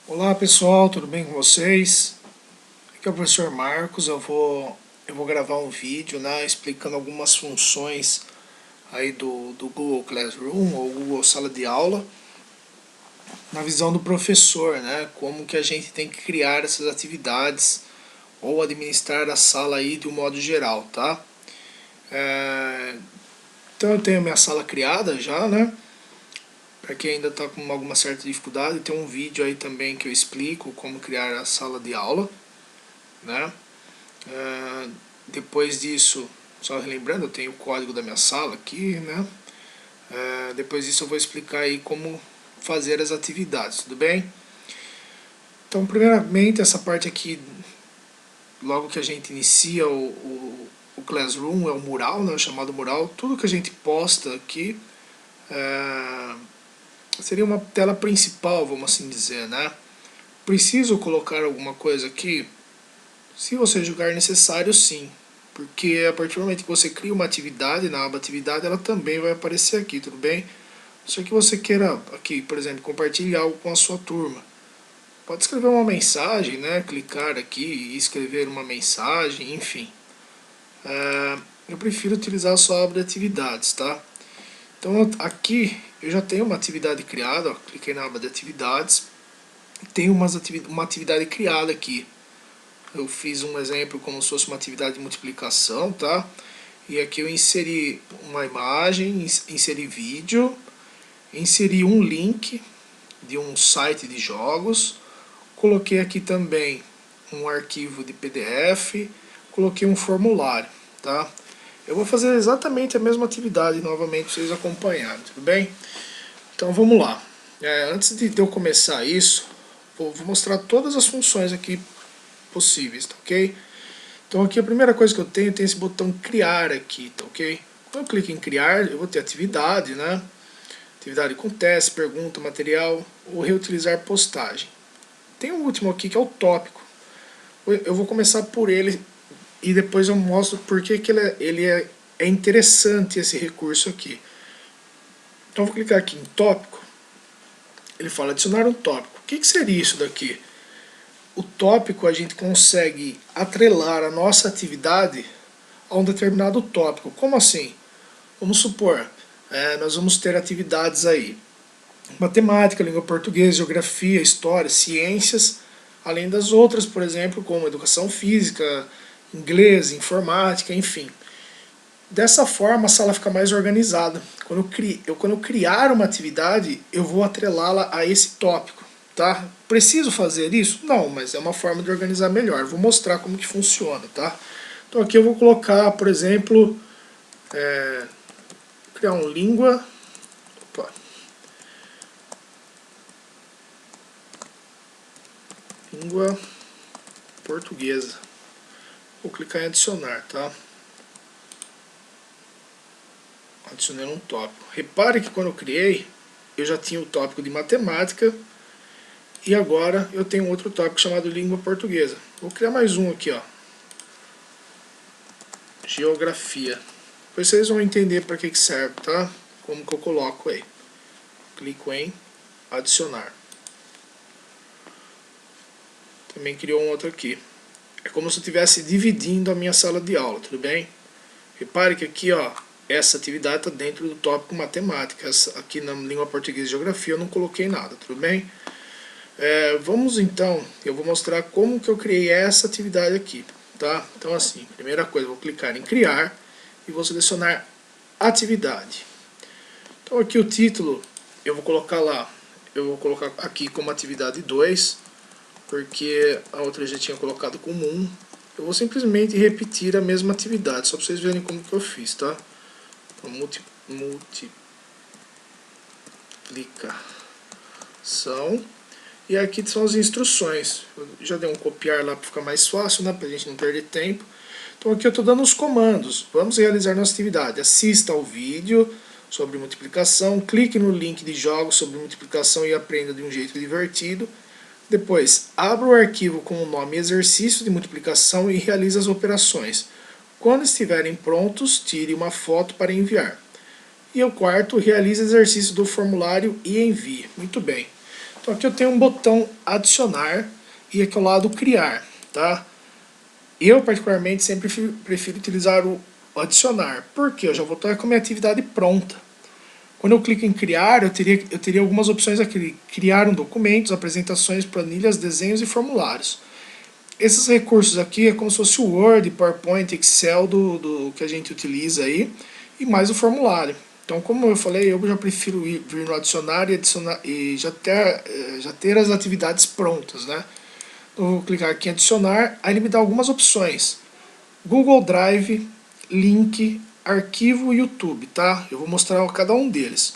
Olá pessoal, tudo bem com vocês? Aqui é o professor Marcos, eu vou gravar um vídeo, né, explicando algumas funções aí do Google Classroom ou Google Sala de Aula na visão do professor, né, como que a gente tem que criar essas atividades ou administrar a sala aí de um modo geral, tá? Então eu tenho a minha sala criada já, né? Para quem ainda está com alguma certa dificuldade, tem um vídeo aí também que eu explico como criar a sala de aula, né? Depois disso, só relembrando, eu tenho o código da minha sala aqui, né? Depois disso eu vou explicar aí como fazer as atividades, tudo bem? Então, primeiramente, essa parte aqui, logo que a gente inicia o Classroom, é o mural, né, o chamado mural. Tudo que a gente posta aqui seria uma tela principal, vamos assim dizer, né? Preciso colocar alguma coisa aqui? Se você julgar necessário, sim. Porque a partir do momento que você cria uma atividade, na aba atividade, ela também vai aparecer aqui, tudo bem? Só que você queira aqui, por exemplo, compartilhar algo com a sua turma. Pode escrever uma mensagem, né? Clicar aqui e escrever uma mensagem, enfim. Eu prefiro utilizar só a aba de atividades, tá? Então aqui eu já tenho uma atividade criada, ó, cliquei na aba de atividades. Tem uma atividade criada aqui. Eu fiz um exemplo como se fosse uma atividade de multiplicação, tá? E aqui eu inseri uma imagem, inseri vídeo, inseri um link de um site de jogos, coloquei aqui também um arquivo de PDF, coloquei um formulário, tá? Eu vou fazer exatamente a mesma atividade novamente para vocês acompanharem, tudo bem? Então vamos lá. Antes de eu começar isso, vou mostrar todas as funções aqui possíveis, tá ok? Então aqui a primeira coisa que eu tenho, tem esse botão criar aqui, tá ok? Quando eu clico em criar, eu vou ter atividade, né? Atividade com teste, pergunta, material, ou reutilizar postagem. Tem um último aqui que é o tópico. Eu vou começar por ele e depois eu mostro por que é interessante esse recurso aqui. Então eu vou clicar aqui em tópico. Ele fala adicionar um tópico. O que seria isso daqui? O tópico a gente consegue atrelar a nossa atividade a um determinado tópico. Como assim? Vamos supor, nós vamos ter atividades aí, matemática, língua portuguesa, geografia, história, ciências, além das outras, por exemplo, como educação física, inglês, informática, enfim. Dessa forma a sala fica mais organizada. Quando eu criar uma atividade, eu vou atrelá-la a esse tópico. Tá? Preciso fazer isso? Não, mas é uma forma de organizar melhor. Vou mostrar como que funciona. Tá? Então aqui eu vou colocar, por exemplo, criar um língua. Opa, língua portuguesa. Vou clicar em adicionar, tá? Adicionei um tópico. Repare que quando eu criei, eu já tinha o tópico de matemática e agora eu tenho outro tópico chamado língua portuguesa. Vou criar mais um aqui, ó. Geografia. Depois vocês vão entender para que serve, tá? Como que eu coloco aí. Clico em adicionar. Também criou um outro aqui. É como se eu estivesse dividindo a minha sala de aula, tudo bem? Repare que aqui, ó, essa atividade está dentro do tópico matemática. Aqui na língua portuguesa e geografia eu não coloquei nada, tudo bem? Vamos então, eu vou mostrar como que eu criei essa atividade aqui, tá? Então assim, primeira coisa, eu vou clicar em criar e vou selecionar atividade. Então aqui o título, eu vou colocar lá, eu vou colocar aqui como atividade 2, porque a outra eu já tinha colocado como 1. Eu vou simplesmente repetir a mesma atividade, só para vocês verem como que eu fiz, tá? Então, multiplicação. E aqui são as instruções. Eu já dei um copiar lá para ficar mais fácil, né, para a gente não perder tempo. Então aqui eu estou dando os comandos. Vamos realizar nossa atividade. Assista ao vídeo sobre multiplicação, clique no link de jogos sobre multiplicação e aprenda de um jeito divertido. Depois, abra o arquivo com o nome exercício de multiplicação e realize as operações. Quando estiverem prontos, tire uma foto para enviar. E o quarto, realize exercício do formulário e envie. Muito bem. Então aqui eu tenho um botão adicionar e aqui ao lado criar, tá? Eu particularmente sempre prefiro utilizar o adicionar, porque eu já vou estar com a minha atividade pronta. Quando eu clico em criar, eu teria algumas opções aqui. Criar um documento, apresentações, planilhas, desenhos e formulários. Esses recursos aqui é como se fosse o Word, PowerPoint, Excel do que a gente utiliza aí, e mais o formulário. Então, como eu falei, eu já prefiro vir no adicionar e já ter as atividades prontas, né? Então, eu vou clicar aqui em adicionar, aí ele me dá algumas opções. Google Drive, link, arquivo e YouTube, tá? Eu vou mostrar cada um deles.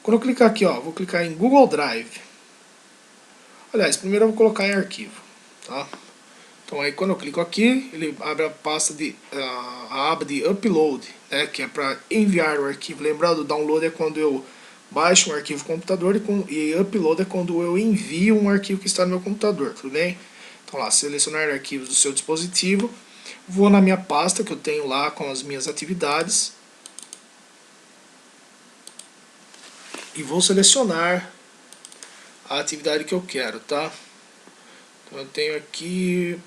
Quando eu clicar aqui, ó, vou clicar em Google Drive. Aliás, primeiro eu vou colocar em arquivo, tá? Então aí quando eu clico aqui, ele abre a pasta a aba de upload, né, que é para enviar o arquivo. Lembrando, download é quando eu baixo um arquivo no computador e upload é quando eu envio um arquivo que está no meu computador, tudo bem? Então lá, selecionar arquivos do seu dispositivo, vou na minha pasta que eu tenho lá com as minhas atividades e vou selecionar a atividade que eu quero, tá? Então eu tenho aqui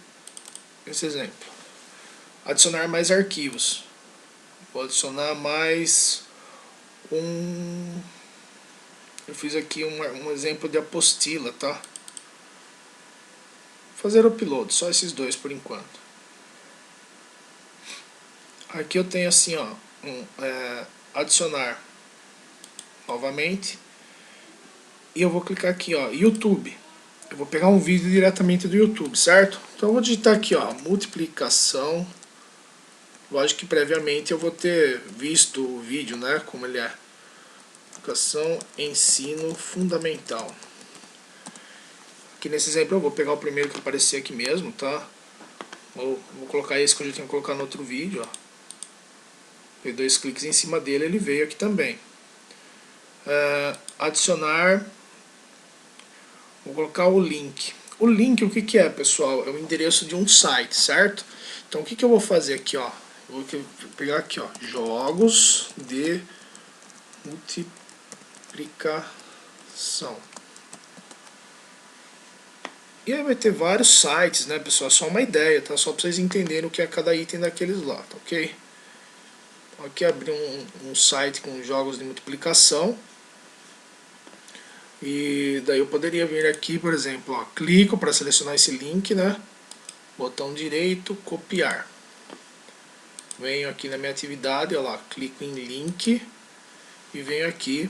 esse exemplo. Adicionar mais arquivos. Vou adicionar mais um... Eu fiz aqui um exemplo de apostila, tá? Fazer upload, só esses dois por enquanto. Aqui eu tenho assim, ó, adicionar novamente. E eu vou clicar aqui, ó, YouTube. Eu vou pegar um vídeo diretamente do YouTube, certo? Então eu vou digitar aqui, ó, multiplicação. Lógico que previamente eu vou ter visto o vídeo, né, como ele é. Multiplicação, ensino fundamental. Aqui nesse exemplo eu vou pegar o primeiro que aparecer aqui mesmo, tá? Vou colocar esse que eu já tinha colocado no outro vídeo, ó. Dei 2 cliques em cima dele, ele veio aqui também. Adicionar. Vou colocar o link. O link, o que que é, pessoal? É o endereço de um site, certo? Então o que que eu vou fazer aqui, ó? Eu vou pegar aqui, ó, jogos de multiplicação. E aí vai ter vários sites, né, pessoal? É só uma ideia, tá? Só para vocês entenderem o que é cada item daqueles lá, tá ok? Então aqui abri um site com jogos de multiplicação. E daí eu poderia vir aqui, por exemplo, ó, clico para selecionar esse link, né? Botão direito, copiar. Venho aqui na minha atividade, ó lá, clico em link e venho aqui,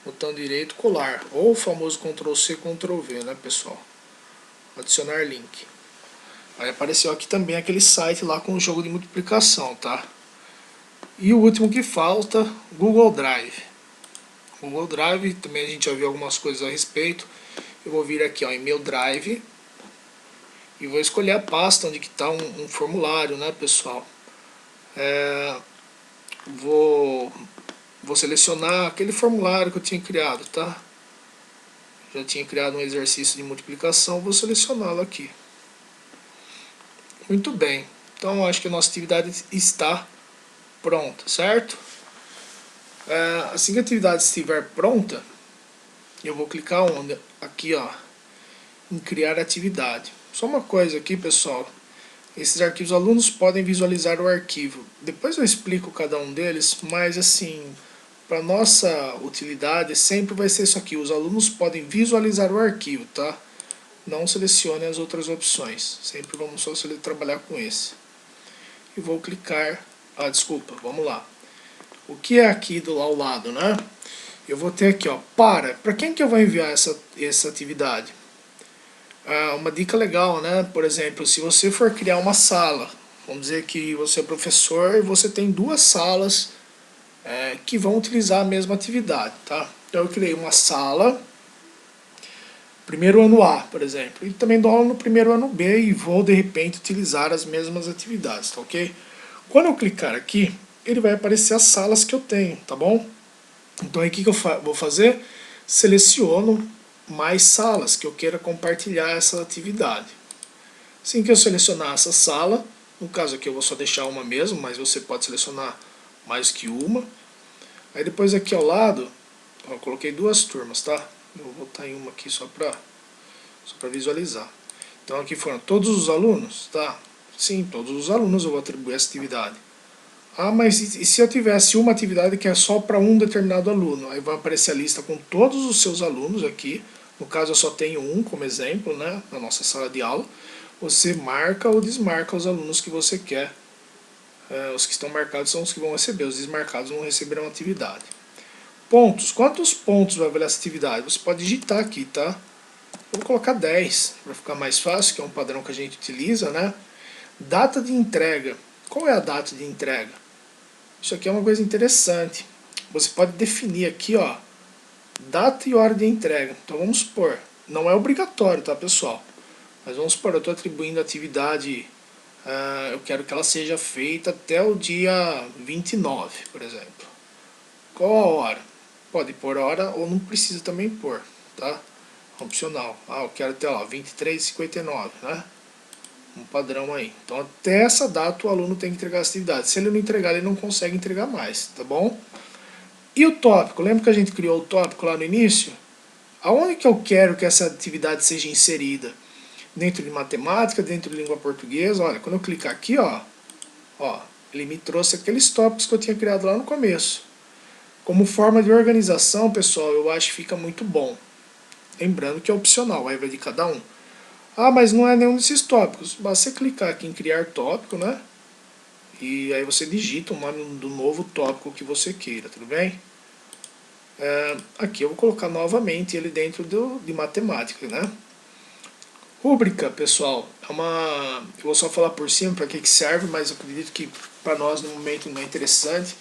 botão direito, colar, ou o famoso Ctrl+C, Ctrl+V, né, pessoal? Adicionar link. Aí apareceu aqui também aquele site lá com o jogo de multiplicação, tá? E o último que falta, Google Drive. Google Drive, também a gente já viu algumas coisas a respeito. Eu vou vir aqui, ó, em meu Drive e vou escolher a pasta onde que está um formulário, né, pessoal? Vou selecionar aquele formulário que eu tinha criado, tá? Já tinha criado um exercício de multiplicação, vou selecioná-lo aqui. Muito bem, então acho que a nossa atividade está pronta, certo? Assim que a atividade estiver pronta, eu vou clicar onde? Aqui, ó, em criar atividade. Só uma coisa aqui, pessoal, esses arquivos, alunos podem visualizar o arquivo. Depois eu explico cada um deles, mas assim, para nossa utilidade sempre vai ser isso aqui, os alunos podem visualizar o arquivo, tá? Não selecione as outras opções, sempre vamos só trabalhar com esse. E vou clicar, desculpa, vamos lá. O que é aqui ao lado, né? Eu vou ter aqui, ó, para quem que eu vou enviar essa atividade? Uma dica legal, né? Por exemplo, se você for criar uma sala, vamos dizer que você é professor e você tem duas salas que vão utilizar a mesma atividade, tá? Então eu criei uma sala, primeiro ano A, por exemplo, e também dou aula no primeiro ano B e vou de repente utilizar as mesmas atividades, tá ok? Quando eu clicar aqui, ele vai aparecer as salas que eu tenho, tá bom? Então aí o que eu vou fazer? Seleciono mais salas que eu queira compartilhar essa atividade. Assim que eu selecionar essa sala, no caso aqui eu vou só deixar uma mesmo, mas você pode selecionar mais que uma. Aí depois aqui ao lado Ó, eu coloquei duas turmas, tá? Eu vou botar em uma aqui só para visualizar. Então aqui foram todos os alunos, tá? Sim, todos os alunos eu vou atribuir essa atividade. Ah, mas e se eu tivesse uma atividade que é só para um determinado aluno? Aí vai aparecer a lista com todos os seus alunos aqui. No caso eu só tenho um como exemplo, né, na nossa sala de aula. Você marca ou desmarca os alunos que você quer. Os que estão marcados são os que vão receber, os desmarcados não receberão atividade. Pontos. Quantos pontos vai valer essa atividade? Você pode digitar aqui, tá? Eu vou colocar 10 para ficar mais fácil, que é um padrão que a gente utiliza, né? Data de entrega. Qual é a data de entrega? Isso aqui é uma coisa interessante. Você pode definir aqui, ó, data e hora de entrega. Então vamos supor, não é obrigatório, tá, pessoal? Mas vamos supor, eu estou atribuindo a atividade, eu quero que ela seja feita até o dia 29, por exemplo. Qual a hora? Pode pôr hora ou não precisa também pôr, tá? Opcional. Ah, eu quero até lá, 23h59, né? Um padrão aí. Então até essa data o aluno tem que entregar a atividade. Se ele não entregar, ele não consegue entregar mais, tá bom? E o tópico? Lembra que a gente criou o tópico lá no início? Aonde que eu quero que essa atividade seja inserida? Dentro de matemática, dentro de língua portuguesa. Olha, quando eu clicar aqui, ó, ele me trouxe aqueles tópicos que eu tinha criado lá no começo. Como forma de organização, pessoal, eu acho que fica muito bom. Lembrando que é opcional, aí vai de cada um. Ah, mas não é nenhum desses tópicos. Basta você clicar aqui em criar tópico, né? E aí você digita o nome do novo tópico que você queira, tudo bem? Aqui eu vou colocar novamente ele dentro de matemática, né? Rúbrica, pessoal, eu vou só falar por cima para que serve, mas eu acredito que para nós no momento não é interessante.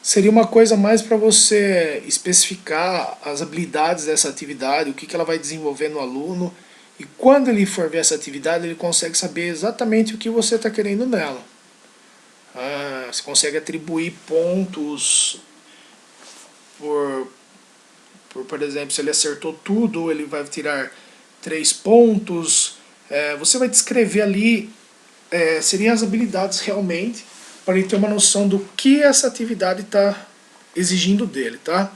Seria uma coisa mais para você especificar as habilidades dessa atividade, o que ela vai desenvolver no aluno, e quando ele for ver essa atividade, ele consegue saber exatamente o que você está querendo nela. Você consegue atribuir pontos por exemplo, se ele acertou tudo, ele vai tirar 3 pontos. Você vai descrever ali, seriam as habilidades realmente, para ele ter uma noção do que essa atividade está exigindo dele, tá?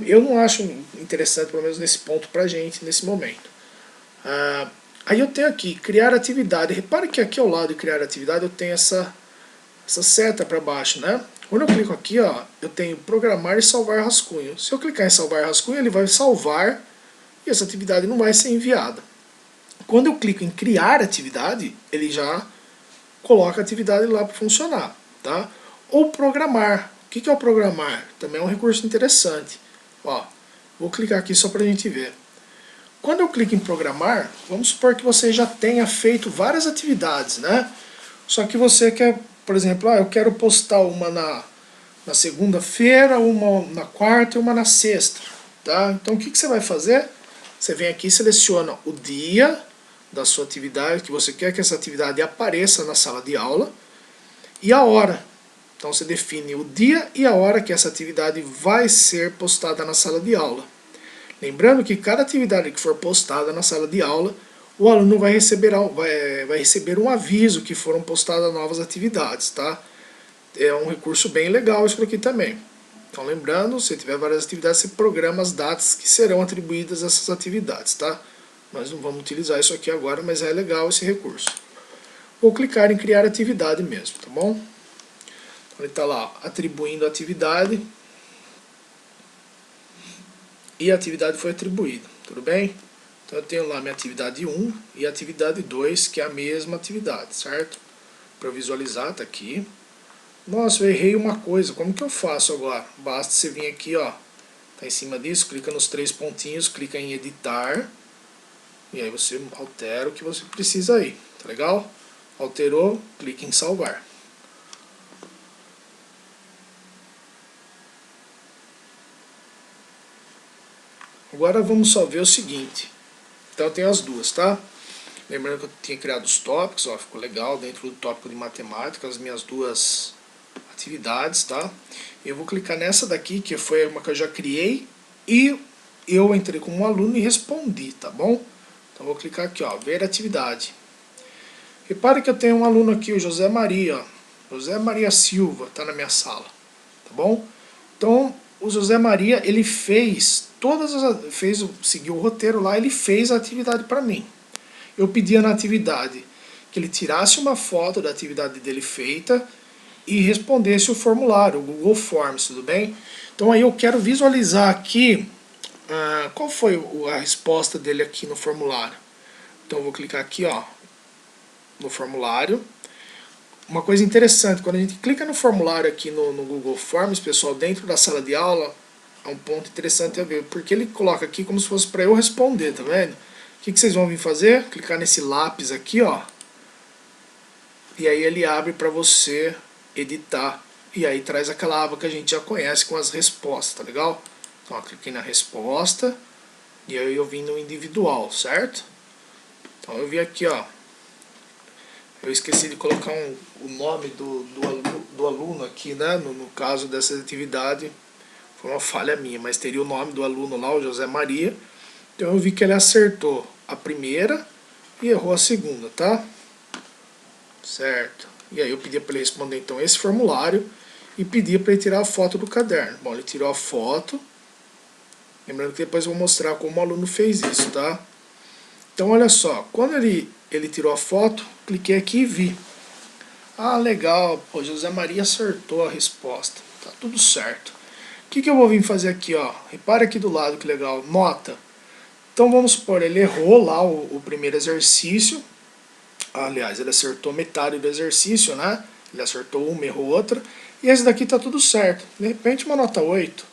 Eu não acho interessante, pelo menos nesse ponto, pra gente, nesse momento. Aí eu tenho aqui, criar atividade. Repare que aqui ao lado de criar atividade eu tenho essa seta para baixo, né? Quando eu clico aqui, ó, eu tenho programar e salvar rascunho. Se eu clicar em salvar rascunho, ele vai salvar e essa atividade não vai ser enviada. Quando eu clico em criar atividade, ele já coloca a atividade lá para funcionar, tá? Ou programar. O que é o programar? Também é um recurso interessante. Ó, vou clicar aqui só para a gente ver. Quando eu clico em programar, vamos supor que você já tenha feito várias atividades, né? Só que você quer, por exemplo, eu quero postar uma na segunda-feira, uma na quarta e uma na sexta, tá? Então o que você vai fazer? Você vem aqui e seleciona o dia da sua atividade, que você quer que essa atividade apareça na sala de aula, e a hora. Então você define o dia e a hora que essa atividade vai ser postada na sala de aula. Lembrando que cada atividade que for postada na sala de aula, o aluno vai receber um aviso que foram postadas novas atividades, tá? É um recurso bem legal isso aqui também. Então lembrando, se tiver várias atividades, você programa as datas que serão atribuídas a essas atividades, tá? Nós não vamos utilizar isso aqui agora, mas é legal esse recurso. Vou clicar em criar atividade mesmo, tá bom? Então ele está lá atribuindo a atividade e a atividade foi atribuída, tudo bem? Então eu tenho lá minha atividade 1 e a atividade 2, que é a mesma atividade, certo? Para visualizar, tá aqui. Nossa, eu errei uma coisa, como que eu faço agora? Basta você vir aqui, ó, tá em cima disso, clica nos 3 pontinhos, clica em editar, e aí você altera o que você precisa aí, tá legal? Alterou, clique em salvar. Agora vamos só ver o seguinte. Então eu tenho as duas, tá? Lembrando que eu tinha criado os tópicos, ó, ficou legal dentro do tópico de matemática, as minhas duas atividades, tá? Eu vou clicar nessa daqui, que foi uma que eu já criei, e eu entrei como aluno e respondi, tá bom? Então vou clicar aqui, ó, ver atividade. Repare que eu tenho um aluno aqui, o José Maria, ó. José Maria Silva, tá na minha sala, tá bom? Então, o José Maria, ele fez seguiu o roteiro lá, ele fez a atividade para mim. Eu pedia na atividade que ele tirasse uma foto da atividade dele feita e respondesse o formulário, o Google Forms, tudo bem? Então aí eu quero visualizar aqui qual foi a resposta dele aqui no formulário. Então eu vou clicar aqui, ó, no formulário. Uma coisa interessante, quando a gente clica no formulário aqui no Google Forms, pessoal, dentro da sala de aula, é um ponto interessante a ver, porque ele coloca aqui como se fosse para eu responder, tá vendo? O que vocês vão vir fazer? Clicar nesse lápis aqui, ó, e aí ele abre para você editar, e aí traz aquela aba que a gente já conhece com as respostas, tá legal? Então, ó, cliquei na resposta, e aí eu vim no individual, certo? Então eu vim aqui, ó, eu esqueci de colocar o nome do aluno aqui, né? No caso dessa atividade, foi uma falha minha, mas teria o nome do aluno lá, o José Maria. Então eu vi que ele acertou a primeira e errou a segunda, tá? Certo. E aí eu pedi para ele responder então esse formulário e pedi para ele tirar a foto do caderno. Bom, ele tirou a foto. Lembrando que depois eu vou mostrar como o aluno fez isso, tá? Então olha só, quando ele tirou a foto, cliquei aqui e vi. Ah, legal, pô, José Maria acertou a resposta. Tá tudo certo. O que eu vou vir fazer aqui, ó? Repare aqui do lado que legal, nota. Então vamos supor, ele errou lá o primeiro exercício. Aliás, ele acertou metade do exercício, né? Ele acertou uma, errou outra. E esse daqui tá tudo certo. De repente uma nota 8.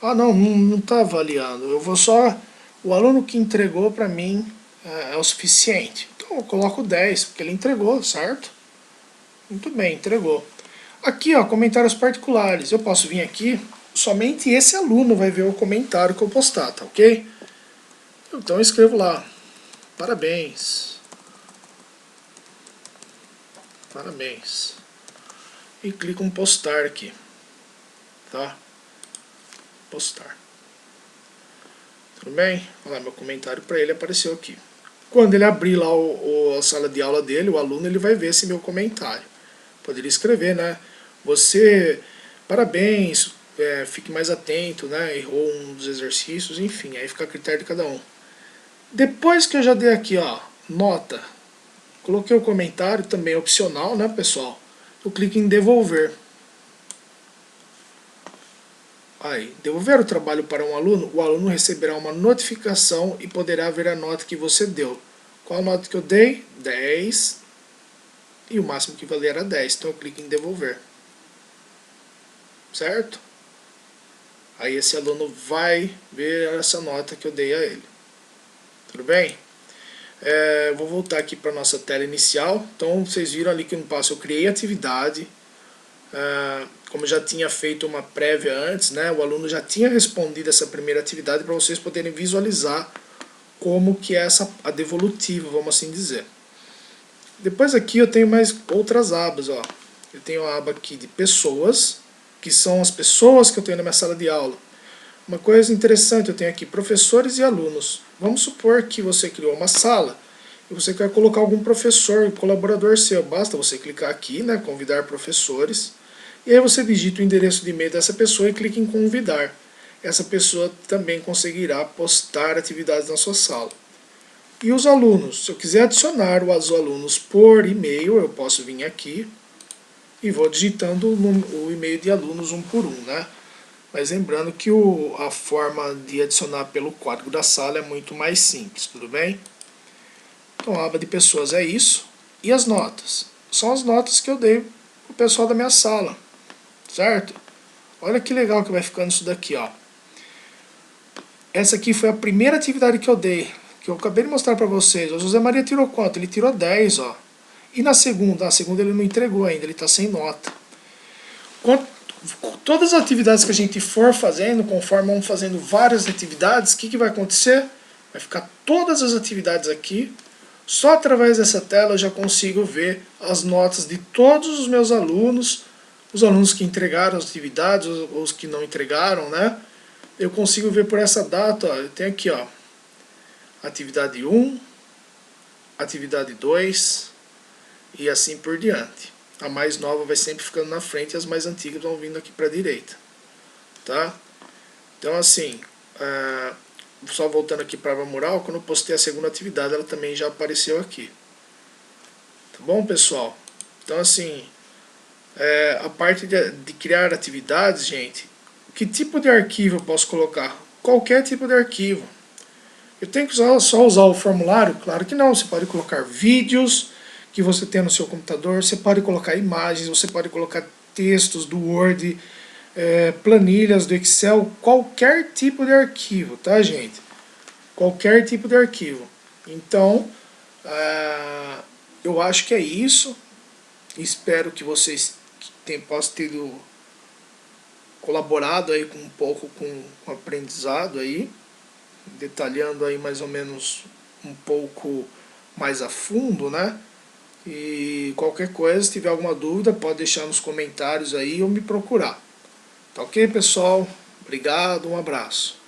Ah, não tá avaliando. Eu vou só... O aluno que entregou para mim é o suficiente. Então eu coloco 10, porque ele entregou, certo? Muito bem, entregou. Aqui, ó, comentários particulares. Eu posso vir aqui, somente esse aluno vai ver o comentário que eu postar, tá ok? Então eu escrevo lá, parabéns. Parabéns. E clico em postar aqui, tá? Postar. Tudo bem? Olha lá, meu comentário para ele apareceu aqui. Quando ele abrir lá a sala de aula dele, o aluno, ele vai ver esse meu comentário. Poderia escrever, né? Você, parabéns, fique mais atento, né? Errou um dos exercícios, enfim, aí fica a critério de cada um. Depois que eu já dei aqui, ó, nota, coloquei o comentário, também opcional, né, pessoal? Eu clico em devolver. Aí, devolver o trabalho para um aluno, o aluno receberá uma notificação e poderá ver a nota que você deu. Qual a nota que eu dei? 10. E o máximo que valia era 10, então eu clico em devolver. Certo? Aí esse aluno vai ver essa nota que eu dei a ele. Tudo bem? Vou voltar aqui para a nossa tela inicial. Então vocês viram ali que no passo eu criei a atividade. Como eu já tinha feito uma prévia antes, né, o aluno já tinha respondido essa primeira atividade para vocês poderem visualizar como que é a devolutiva, vamos assim dizer. Depois aqui eu tenho mais outras abas, ó. Eu tenho a aba aqui de pessoas, que são as pessoas que eu tenho na minha sala de aula. Uma coisa interessante, eu tenho aqui professores e alunos. Vamos supor que você criou uma sala e você quer colocar algum professor, colaborador seu. Basta você clicar aqui, né, convidar professores, e aí você digita o endereço de e-mail dessa pessoa e clica em convidar. Essa pessoa também conseguirá postar atividades na sua sala. E os alunos, se eu quiser adicionar os alunos por e-mail, eu posso vir aqui e vou digitando o e-mail de alunos um por um, né? Mas lembrando que a forma de adicionar pelo código da sala é muito mais simples, tudo bem? Então a aba de pessoas é isso. E as notas? São as notas que eu dei pro pessoal da minha sala, certo? Olha que legal que vai ficando isso daqui, ó. Essa aqui foi a primeira atividade que eu dei, que eu acabei de mostrar para vocês. O José Maria tirou quanto? Ele tirou 10, ó. E na segunda? A segunda ele não entregou ainda, ele está sem nota. Todas as atividades que a gente for fazendo, conforme vamos fazendo várias atividades, o que vai acontecer? Vai ficar todas as atividades aqui. Só através dessa tela eu já consigo ver as notas de todos os meus alunos, os alunos que entregaram as atividades, os que não entregaram, né? Eu consigo ver por essa data, ó, eu tenho aqui, ó, atividade 1, atividade 2 e assim por diante. A mais nova vai sempre ficando na frente e as mais antigas vão vindo aqui para a direita. tá? Então assim, só voltando aqui para a mural, quando eu postei a segunda atividade, ela também já apareceu aqui. Tá bom, pessoal? Então assim, a parte de criar atividades, gente, que tipo de arquivo eu posso colocar? Qualquer tipo de arquivo. Eu tenho que só usar o formulário? Claro que não. Você pode colocar vídeos que você tem no seu computador, você pode colocar imagens, você pode colocar textos do Word, planilhas do Excel, qualquer tipo de arquivo, tá, gente? Qualquer tipo de arquivo. Então, eu acho que é isso. Espero que vocês possam ter colaborado aí com um pouco com o aprendizado aí, detalhando aí mais ou menos um pouco mais a fundo, né? E qualquer coisa, se tiver alguma dúvida, pode deixar nos comentários aí ou me procurar. Tá ok, pessoal? Obrigado, um abraço.